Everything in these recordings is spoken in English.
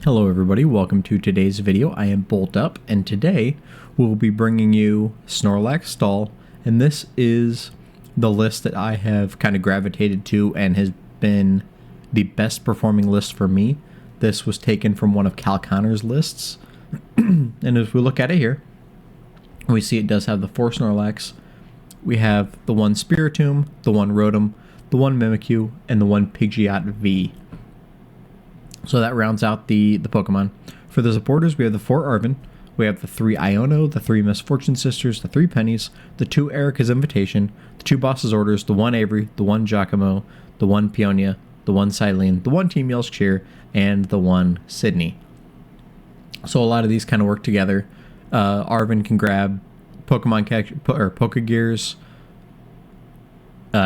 Hello everybody, welcome to today's video. I am Bolt Up, and today we'll be bringing you Snorlax Stall, and this is the list that I have kind of gravitated to and has been the best performing list for me. This was taken from one of Cal Connor's lists, and as we look at it here, we see it does have the 4 Snorlax. We have the 1 Spiritomb, the 1 Rotom, the 1 Mimikyu, and the 1 Pidgeot V. So that rounds out the Pokemon. For the supporters, we have the 4 Arven, we have the 3 Iono, the 3 Misfortune Sisters, the 3 Pennies, the 2 Erica's Invitation, the 2 Boss's Orders, the 1 Avery, the 1 Giacomo, the 1 Peonia, the 1 Silene, the 1 Team Yell's Cheer, and the 1 Sydney. So a lot of these kind of work together. Arven can grab Pokemon or Pokegears.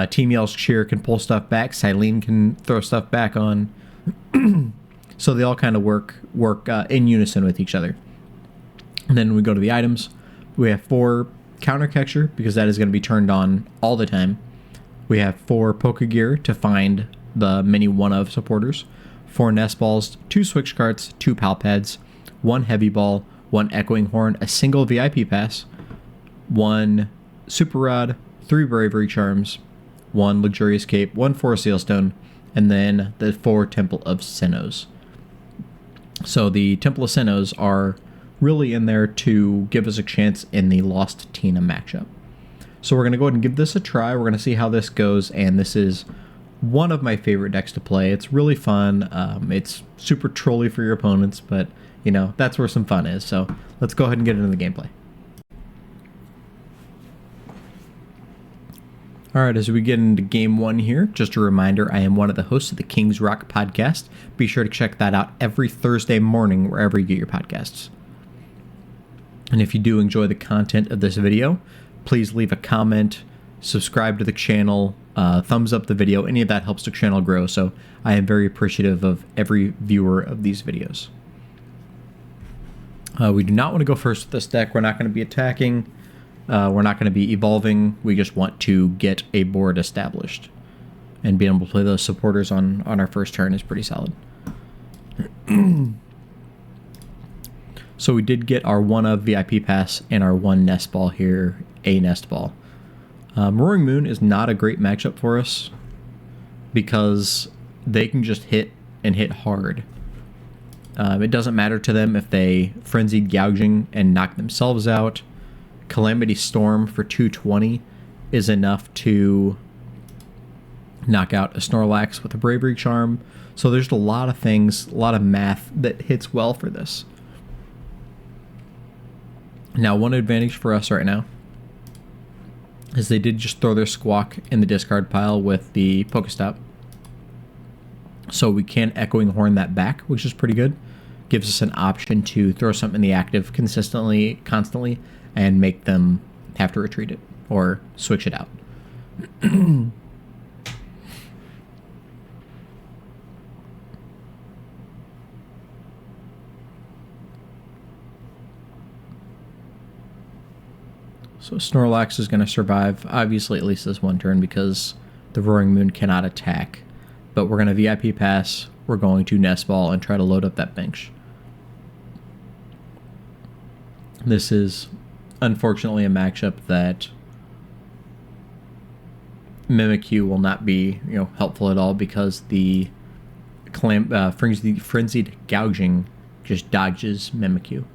Team Yell's Cheer can pull stuff back. Silene can throw stuff back on. So they all kind of work in unison with each other. And then we go to the items. We have 4 Counter Catcher, because that is going to be turned on all the time. We have 4 Pokegear to find the many one-of supporters. 4 Nest Balls, 2 Switch Carts, 2 Pal Pads, 1 Heavy Ball, 1 Echoing Horn, a single VIP Pass, 1 Super Rod, 3 Bravery Charms, 1 Luxurious Cape, 1 Forest Sealstone, and then the 4 Temple of Sinnohs. So the Temple of Sinnohs are really in there to give us a chance in the Lost Tina matchup. So we're going to go ahead and give this a try. We're going to see how this goes, and this is one of my favorite decks to play. It's really fun. It's super trolly for your opponents, but you know, that's where some fun is. So let's go ahead and get into the gameplay. Alright, as we get into game 1 here, just a reminder, I am one of the hosts of the King's Rock podcast. Be sure to check that out every Thursday morning wherever you get your podcasts. And if you do enjoy the content of this video, please leave a comment, subscribe to the channel, thumbs up the video. Any of that helps the channel grow, so I am very appreciative of every viewer of these videos. We do not want to go first with this deck. We're not going to be attacking. We're not going to be evolving. We just want to get a board established. And being able to play those supporters on our first turn is pretty solid. So we did get our 1 of VIP Pass and our 1 Nest Ball here, a Nest Ball. Roaring Moon is not a great matchup for us because they can just hit and hit hard. It doesn't matter to them if they Frenzied Gouging and knock themselves out. Calamity Storm for 220 is enough to knock out a Snorlax with a Bravery Charm. So there's a lot of things, a lot of math that hits well for this. Now, one advantage for us right now is they did just throw their Squawk in the discard pile with the Pokestop. So we can Echoing Horn that back, which is pretty good. Gives us an option to throw something in the active constantly, and make them have to retreat it or switch it out. So Snorlax is going to survive, obviously, at least this one turn, because the Roaring Moon cannot attack. But we're going to VIP Pass, we're going to Nest Ball, and try to load up that bench. This is unfortunately a matchup that Mimikyu will not be, helpful at all, because the Frenzied Gouging just dodges Mimikyu.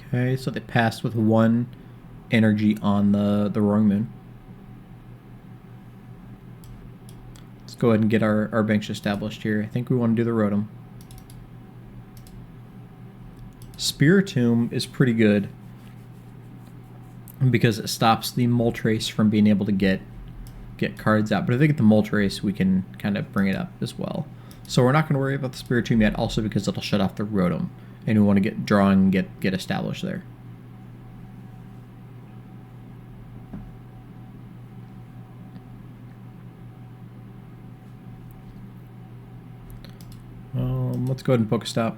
Okay, so they passed with 1 energy on the Roaring Moon. Let's go ahead and get our bench established here. I think we want to do the Rotom. Spiritomb is pretty good because it stops the Moltres from being able to get cards out. But if they get the Moltres, we can kind of bring it up as well. So we're not going to worry about the Spiritomb yet, also because it'll shut off the Rotom. And we want to get drawing, get established there. Let's go ahead and Pokestop.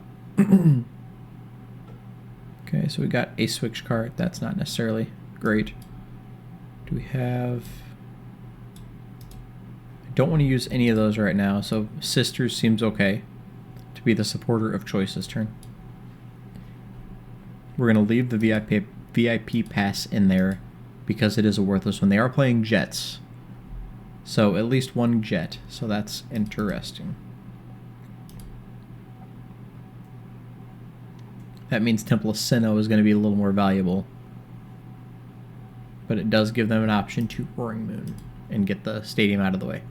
Okay, so we got a switch card. That's not necessarily Great. Do we have... I don't want to use any of those right now, so Sisters seems okay to be the supporter of choice this turn. We're going to leave the VIP pass in there because it is a worthless one. They are playing Jets, so at least one Jet, so that's interesting. That means Temple of Sinnoh is going to be a little more valuable. But it does give them an option to Roaring Moon and get the stadium out of the way.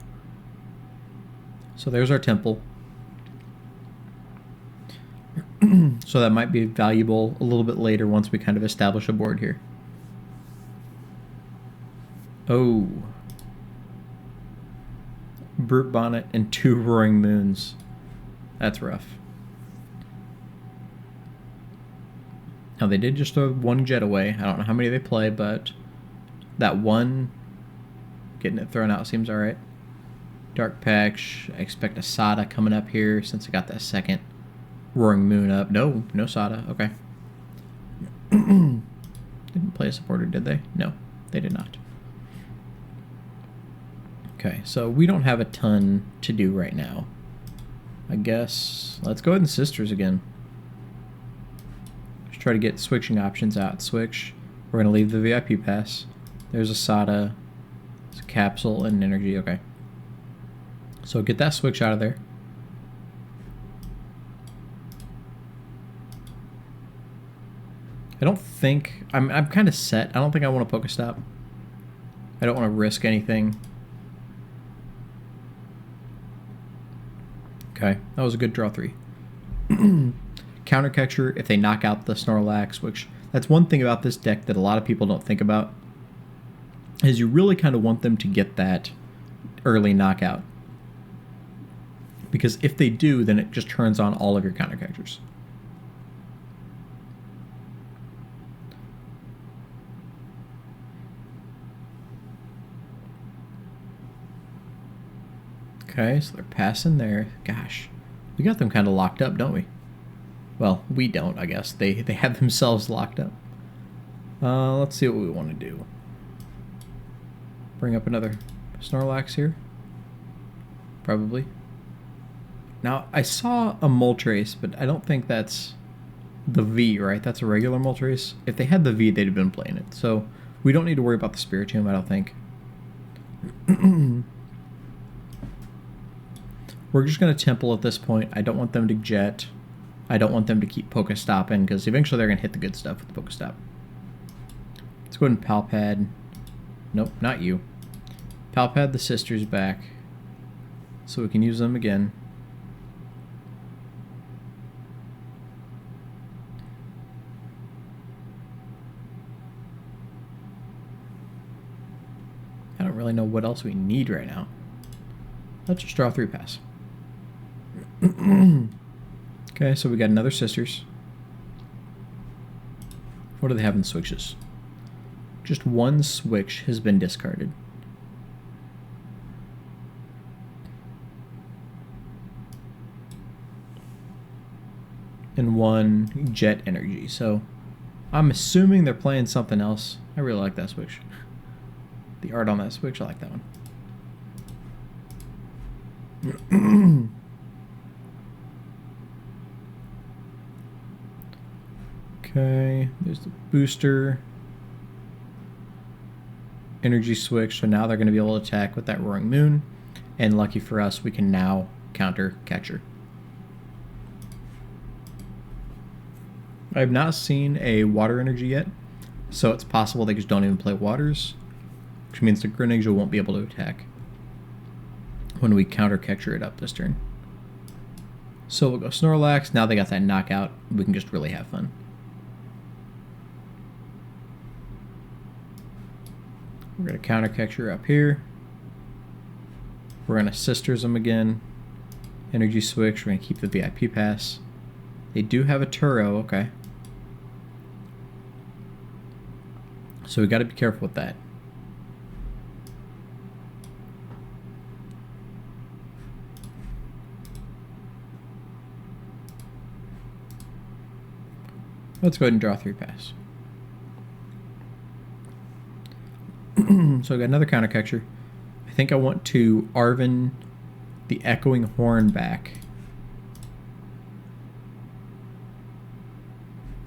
So there's our temple. So that might be valuable a little bit later once we kind of establish a board here. Oh. Brute Bonnet and 2 Roaring Moons. That's rough. Now they did just throw 1 Jet away. I don't know how many they play, but that one getting it thrown out seems alright. Dark Patch. I expect a Sada coming up here since I got that second Roaring Moon up. No Sada. Okay. Didn't play a supporter, did they? No, they did not. Okay, so we don't have a ton to do right now. I guess let's go ahead and Sisters again. Just try to get switching options out. Switch. We're going to leave the VIP pass. There's a Sada. There's a Capsule and an Energy. Okay. So get that switch out of there. I don't think... I'm kind of set. I don't think I want to Pokestop. I don't want to risk anything. Okay, that was a good draw 3. Counter Catcher, if they knock out the Snorlax, which that's one thing about this deck that a lot of people don't think about, is you really kind of want them to get that early knockout. Because if they do, then it just turns on all of your Counter Catchers. Okay, so they're passing there. Gosh, we got them kind of locked up, don't we? Well, we don't, I guess. They have themselves locked up. Let's see what we want to do. Bring up another Snorlax here. Probably. Now, I saw a Moltres, but I don't think that's the V, right? That's a regular Moltres. If they had the V, they'd have been playing it. So we don't need to worry about the Spiritomb, I don't think. We're just going to Temple at this point. I don't want them to Jet. I don't want them to keep Pokestopping, because eventually they're going to hit the good stuff with the Pokestop. Let's go ahead and Palpad. Nope, not you. Palpad the Sisters back, so we can use them again. I don't really know what else we need right now. Let's just draw 3 pass. Okay, so we got another Sisters. What do they have in switches? Just 1 switch has been discarded. And 1 Jet Energy. So I'm assuming they're playing something else. I really like that switch. The art on that switch, I like that one. Okay, there's the booster. Energy switch, so now they're going to be able to attack with that Roaring Moon. And lucky for us, we can now counter Catcher. I have not seen a Water Energy yet, so it's possible they just don't even play Waters, which means the Greninja won't be able to attack when we counter Catcher it up this turn. So we'll go Snorlax. Now they got that knockout. We can just really have fun. We're going to counter Catcher up here. We're going to Sisters them again. Energy switch. We're going to keep the VIP pass. They do have a Turo. Okay. So we got to be careful with that. Let's go ahead and draw 3 pass. So I got another counter catcher. I think I want to Arven the Echoing Horn back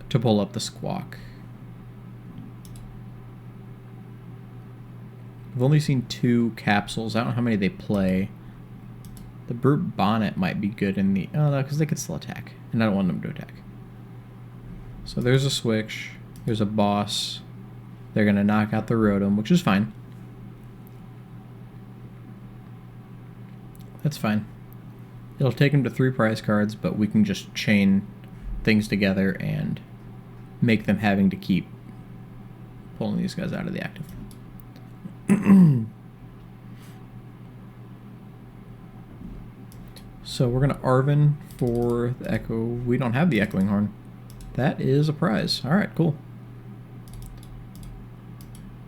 to pull up the Squawk. I've only seen 2 capsules. I don't know how many they play. The Brute Bonnet might be good in the... Oh, no, because they could still attack. And I don't want them to attack. So there's a switch. There's a boss. They're going to knock out the Rotom, which is fine. That's fine. It'll take them to 3 prize cards, but we can just chain things together and make them having to keep pulling these guys out of the active. So we're going to Arven for the Echo. We don't have the Echoing Horn. That is a prize. Alright, cool.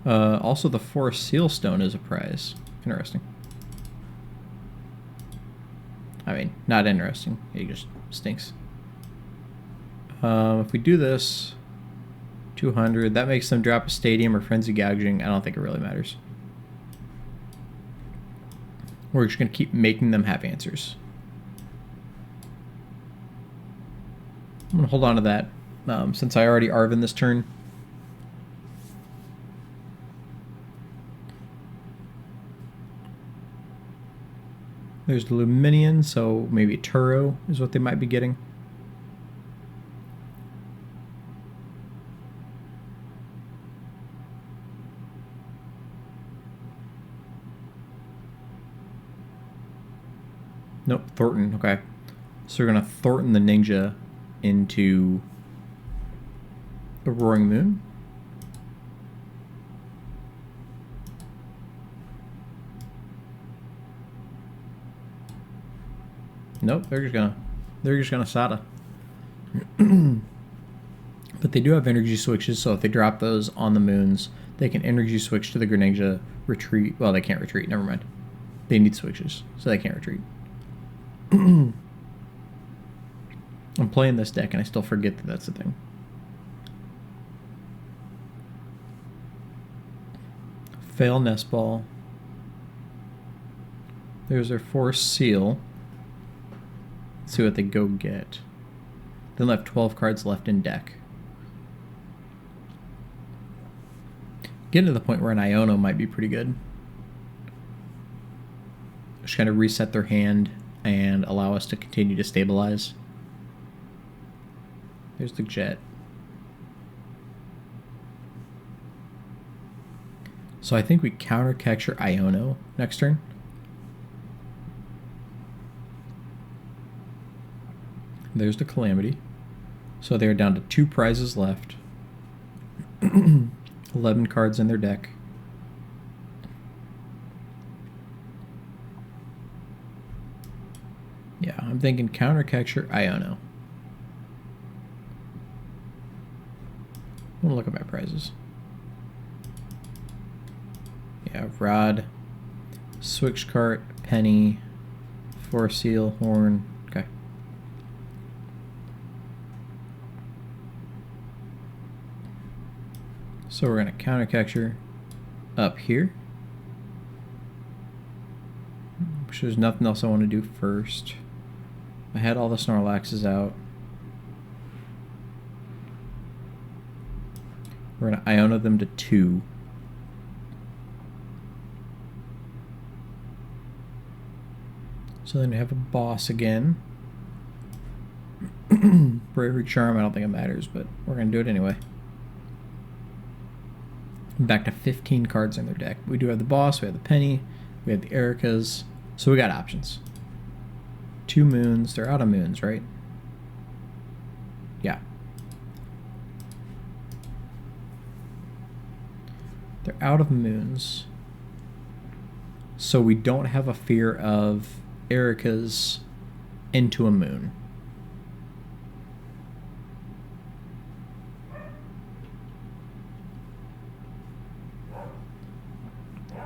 Also, the Forest Seal Stone is a prize. Interesting. I mean, not interesting. It just stinks. If we do this, 200, that makes them drop a Stadium or Frenzy Gouging. I don't think it really matters. We're just going to keep making them have answers. I'm going to hold on to that since I already Arven this turn. There's the Luminion, so maybe Turo is what they might be getting. Nope, Thornton, okay. So we're going to Thornton the Ninja into the Roaring Moon. Nope, they're just gonna SATA. But they do have energy switches, so if they drop those on the moons, they can energy switch to the Greninja, retreat. Well, they can't retreat, never mind. They need switches, so they can't retreat. I'm playing this deck and I still forget that that's the thing. Fail Nest Ball. There's their Force Seal. Let's see what they go get. They left 12 cards left in deck. Getting to the point where an Iono might be pretty good. Just kind of reset their hand and allow us to continue to stabilize. There's the Jet. So I think we counter capture Iono next turn. There's the Calamity. So they're down to 2 prizes left. 11 cards in their deck. Yeah, I'm thinking counter capture Iono. I'm gonna look at my prizes. Yeah, Rod, Switch Cart, Penny, Force Seal, Horn. Okay. So we're gonna counter capture up here. Which there's nothing else I want to do first. I had all the Snorlaxes out. We're gonna Iono them to 2. So then we have a boss again. Bravery Charm, I don't think it matters, but we're gonna do it anyway. Back to 15 cards in their deck. We do have the boss, we have the Penny, we have the Ericas, so we got options. 2 moons, they're out of moons, right? Yeah. They're out of moons. So we don't have a fear of Ericas into a moon.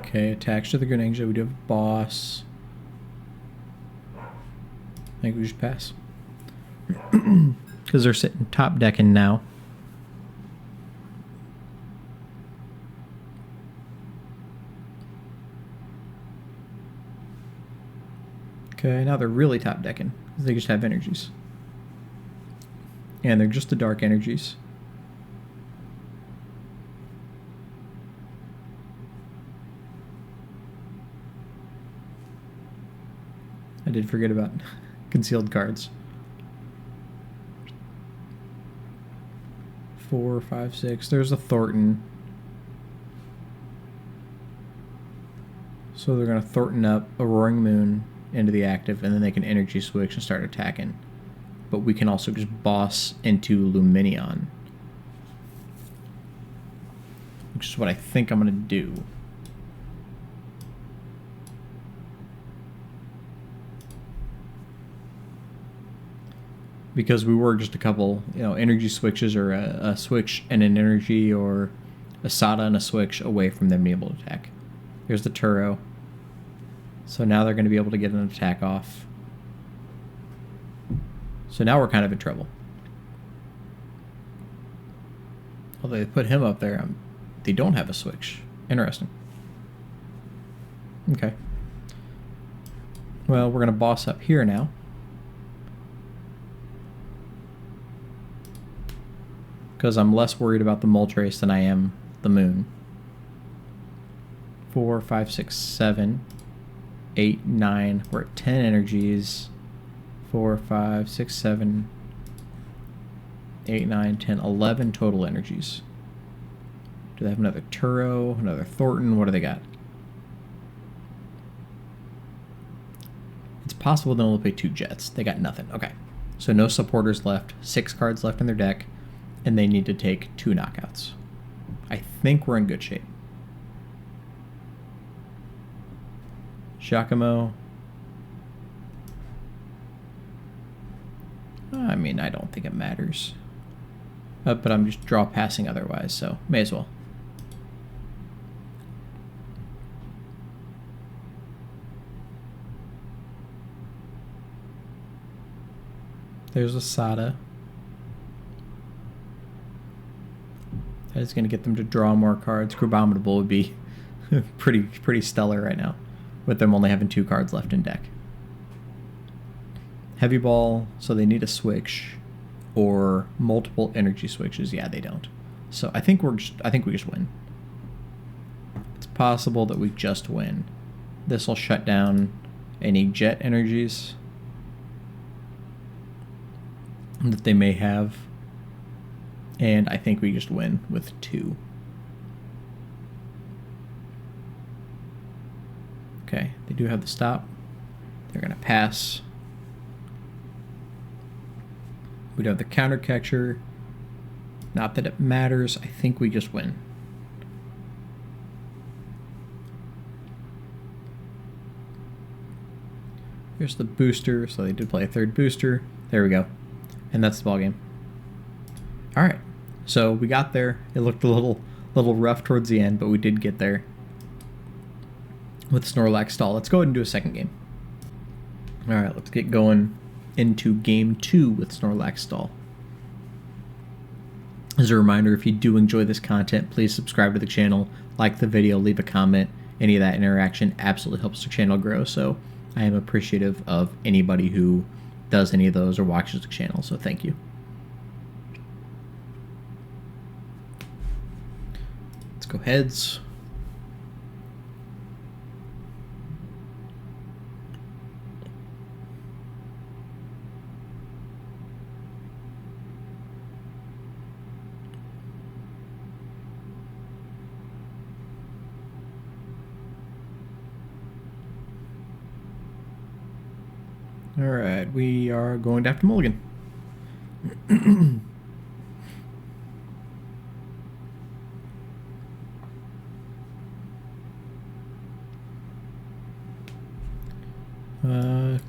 Okay, attached to the Greninja, we do have a boss. I think we just pass. Because they're sitting top decking now. Okay, now they're really top decking. They just have energies. And they're just the dark energies. I did forget about concealed cards. 4, 5, 6. There's a Thornton. So they're going to Thornton up a Roaring Moon into the active, and then they can energy switch and start attacking. But we can also just boss into Luminion, which is what I think I'm going to do. Because we were just a couple, energy switches, or a switch and an energy, or a Sada and a switch away from them being able to attack. Here's the Turo. So now they're going to be able to get an attack off. So now we're kind of in trouble. Although they put him up there, they don't have a switch. Interesting. Okay. Well, we're going to boss up here now. Because I'm less worried about the Moltres than I am the Moon. 4, 5, 6, 7, 8, 9. We're at 10 energies. 4, 5, 6, 7, 8, 9, 10, 11 total energies. Do they have another Turo, another Thornton? What do they got? It's possible they'll only play 2 Jets. They got nothing. Okay. So no supporters left. 6 cards left in their deck. And they need to take 2 knockouts. I think we're in good shape. Giacomo. I mean, I don't think it matters. But I'm just draw passing otherwise, so may as well. There's a Sada. That is going to get them to draw more cards. Crubominable would be pretty stellar right now, with them only having 2 cards left in deck. Heavy Ball, so they need a switch, or multiple energy switches. Yeah, they don't. So I think we just win. It's possible that we just win. This will shut down any jet energies that they may have. And I think we just win with 2. Okay, they do have the stop. They're going to pass. We do have the counter catcher. Not that it matters. I think we just win. Here's the booster. So they did play a 3rd booster. There we go. And that's the ballgame. All right. So we got there. It looked a little rough towards the end, but we did get there with Snorlax Stall. Let's go ahead and do a second game. All right, let's get going into game 2 with Snorlax Stall. As a reminder, if you do enjoy this content, please subscribe to the channel, like the video, leave a comment. Any of that interaction absolutely helps the channel grow, so I am appreciative of anybody who does any of those or watches the channel, so thank you. Let's go heads. All right, we are going to have to mulligan.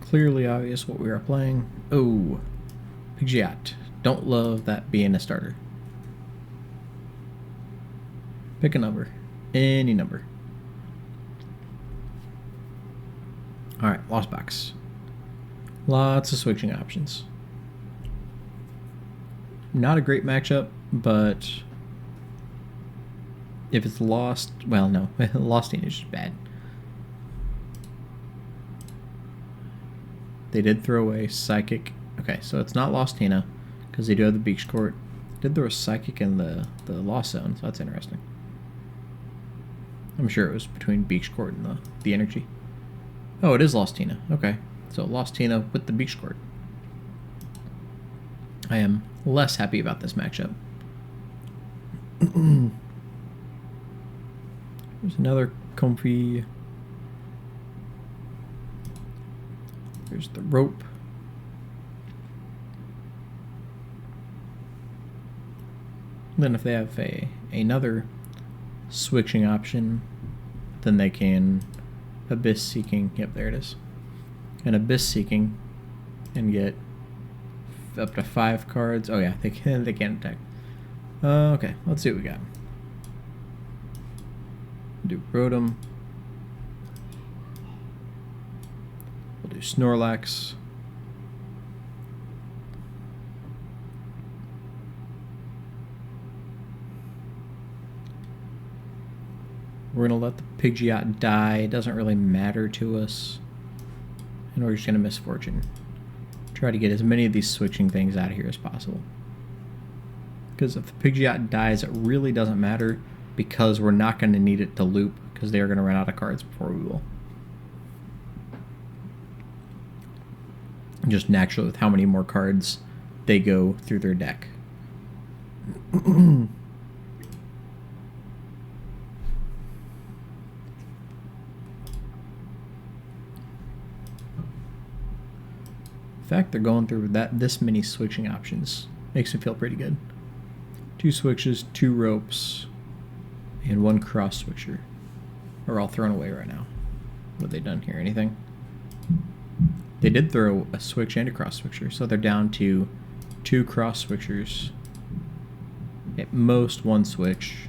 Clearly obvious what we are playing. Oh, Pidgeot. Don't love that being a starter. Pick a number. Any number. Alright, Lost Box. Lots of switching options. Not a great matchup, but if it's lost, well, no. Losting is just bad. They did throw away Psychic. Okay, so it's not Lost Tina, because they do have the Beach Court. They did throw a Psychic in the Lost Zone, so that's interesting. I'm sure it was between Beach Court and the energy. Oh, it is Lost Tina. Okay, so Lost Tina with the Beach Court. I am less happy about this matchup. There's another comfy. There's the rope. Then if they have another switching option, then they can Abyss Seeking. Yep, there it is. And Abyss Seeking and get up to 5 cards. Oh yeah, they can attack. Okay, let's see what we got. Do Rotom. We'll do Snorlax. We're going to let the Pidgeot die. It doesn't really matter to us. And we're just going to Misfortune. Try to get as many of these switching things out of here as possible. Because if the Pidgeot dies, it really doesn't matter, because we're not going to need it to loop, because they are going to run out of cards before we will. Just naturally with how many more cards they go through their deck. The fact they're going through this many switching options makes me feel pretty good. 2 switches, 2 ropes, and 1 cross switcher are all thrown away right now. What have they done here? Anything? They did throw a switch and a cross switcher, so they're down to 2 cross switchers. At most 1 switch.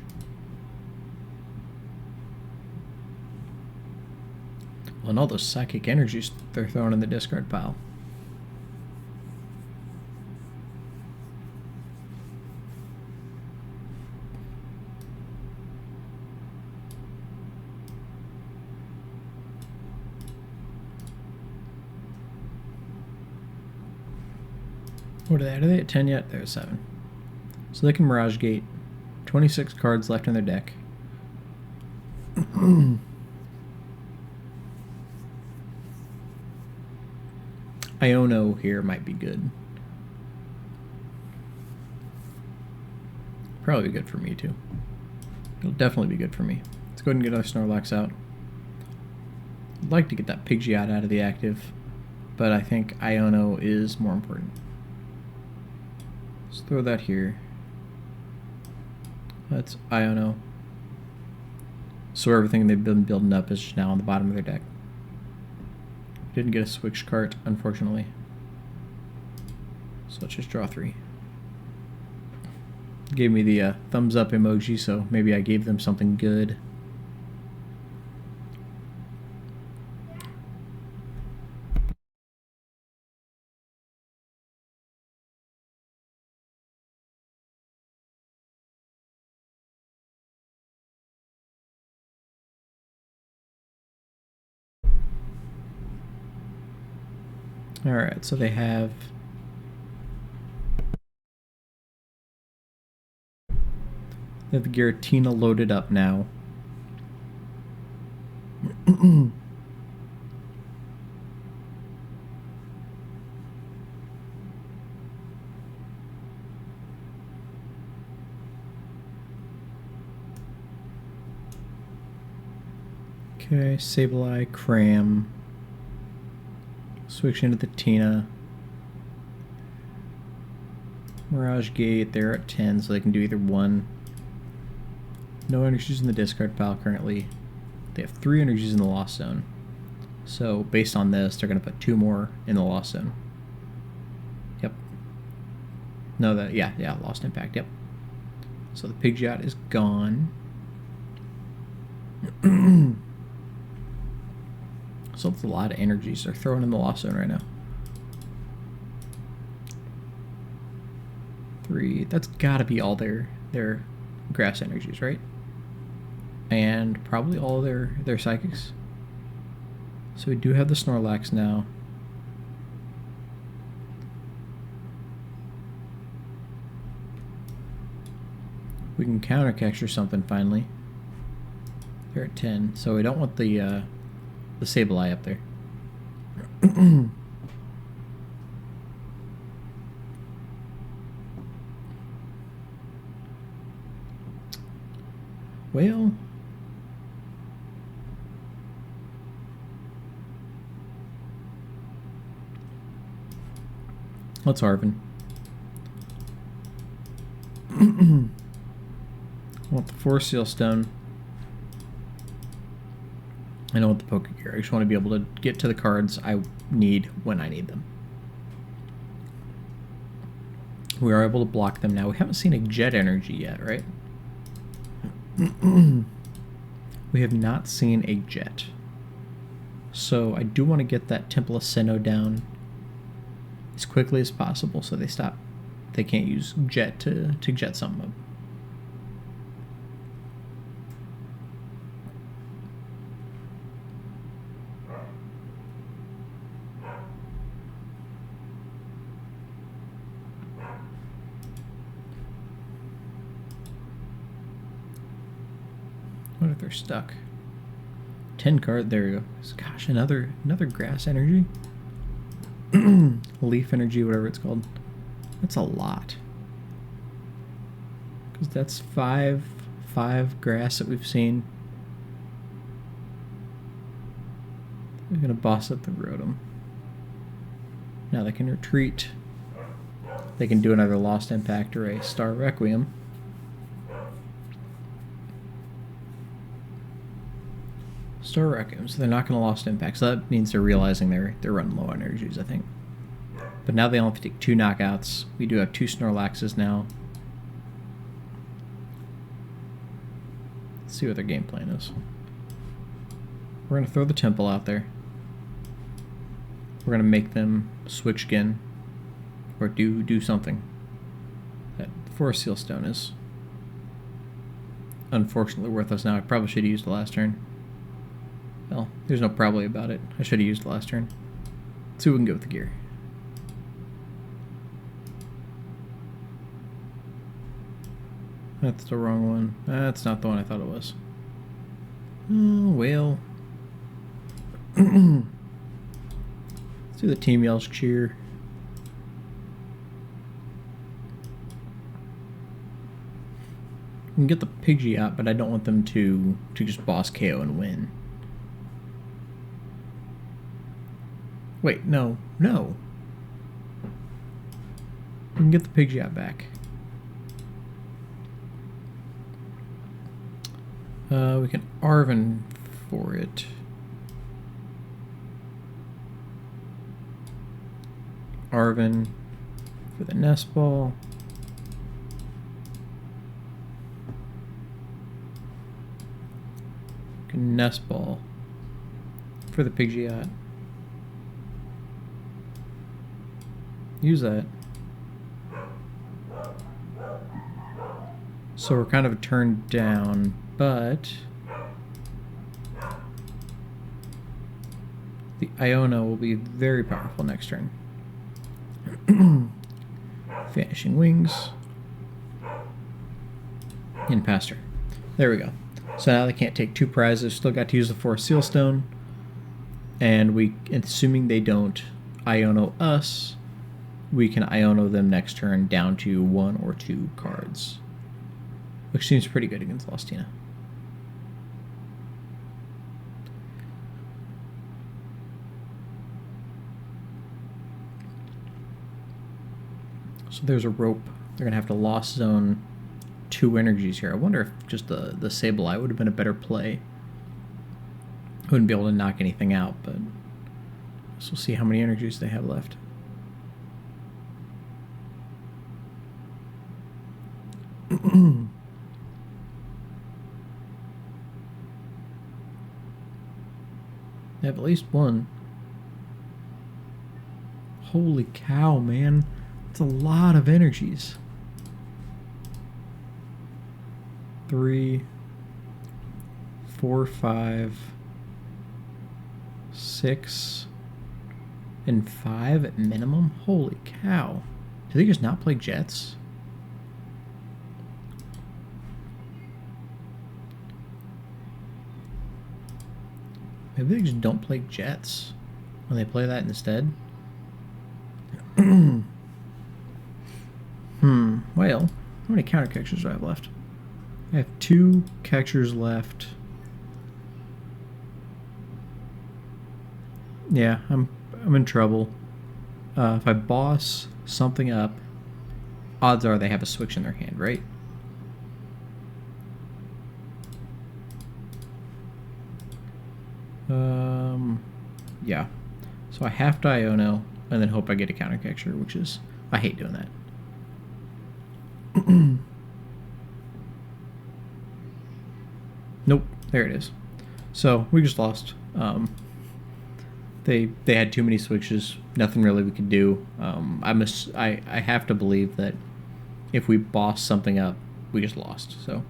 Well, and all those psychic energies they're throwing in the discard pile. What are they? Are they at 10 yet? They're at 7. So they can Mirage Gate. 26 cards left in their deck. Iono here might be good. Probably be good for me too. It'll definitely be good for me. Let's go ahead and get our Snorlax out. I'd like to get that Pidgeot out of the active, but I think Iono is more important. Let's throw that here. That's Iono. So everything they've been building up is just now on the bottom of their deck. Didn't get a switch card, unfortunately. So let's just draw 3. Gave me the thumbs up emoji, so maybe I gave them something good. Alright, so they have the Giratina loaded up now. Okay, Sableye, Cram. Switch into the Tina. Mirage Gate, they're at 10, so they can do either one. No energies in the discard pile currently. They have 3 energies in the Lost Zone. So based on this, they're going to put 2 more in the Lost Zone. Yep. No, yeah, Lost Impact, yep. So the Pidgeot is gone. So it's a lot of energies they're throwing in the Lost Zone right now. 3, that's gotta be all their grass energies, right? And probably all their psychics. So we do have the Snorlax now. We can counter capture something finally. They're at 10, so we don't want the Sableye up there. Well, let's Arven. I want the Force Seal Stone. I don't want the Pokegear. I just want to be able to get to the cards I need when I need them. We are able to block them now. We haven't seen a Jet Energy yet, right? We have not seen a Jet. So I do want to get that Temple of Sinnoh down as quickly as possible so they stop. They can't use Jet to jet something up. What if they're stuck? 10 card, there you go. Gosh, another grass energy. Leaf energy, whatever it's called. That's a lot. Because that's five grass that we've seen. They're gonna boss up the Rotom. Now they can retreat. They can do another Lost Impact or a Star Requiem. Star Requiem, so they're not going to Lost Impact. So that means they're realizing they're running low on energies, I think. But now they only have to take 2 knockouts. We do have 2 Snorlaxes now. Let's see what their game plan is. We're going to throw the Temple out there. We're going to make them switch again. Or do something. That Forest Seal Stone is unfortunately worthless now. I probably should have used the last turn. Well, there's no probably about it. I should have used the last turn. Let's see what we can get with the gear. That's the wrong one. That's not the one I thought it was. Oh, well. Let's do the Team Yells cheer. We can get the Pidgey out, but I don't want them to just boss KO and win. Wait, no. We can get the Pidgeot back. We can Arven for it. Arven for the Nest Ball. We can Nest Ball for the Pidgeot. Use that. So we're kind of a turn down, but the Iona will be very powerful next turn. Vanishing Wings. And past her. There we go. So now they can't take 2 prizes. Still got to use the Forest Seal Stone. And we, assuming they don't Iono us, we can Iono them next turn down to 1 or 2 cards. Which seems pretty good against Lostina. So there's a rope. They're going to have to Lost Zone 2 energies here. I wonder if just the Sableye would have been a better play. Wouldn't be able to knock anything out, but so we'll see how many energies they have left. They have at least 1. Holy cow, man. That's a lot of energies. 3, 4, 5, 6, and 5 at minimum? Holy cow. Do they just not play Jets? Maybe they just don't play Jets when they play that instead. Well, how many counter catchers do I have left? I have 2 catchers left. Yeah, I'm in trouble. If I boss something up, odds are they have a switch in their hand, right? Yeah. So I have to Iono and then hope I get a counter catcher, which is, I hate doing that. Nope, there it is. So we just lost. They had too many switches. Nothing really we could do. I have to believe that if we boss something up, we just lost. So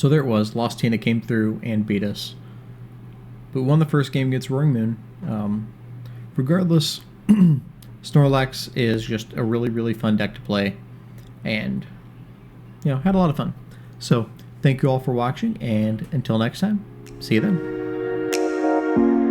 there it was. Lost team that came through and beat us. But won the first game against Roaring Moon. Regardless, Snorlax is just a really, really fun deck to play. And, you know, had a lot of fun. So thank you all for watching. And until next time, see you then.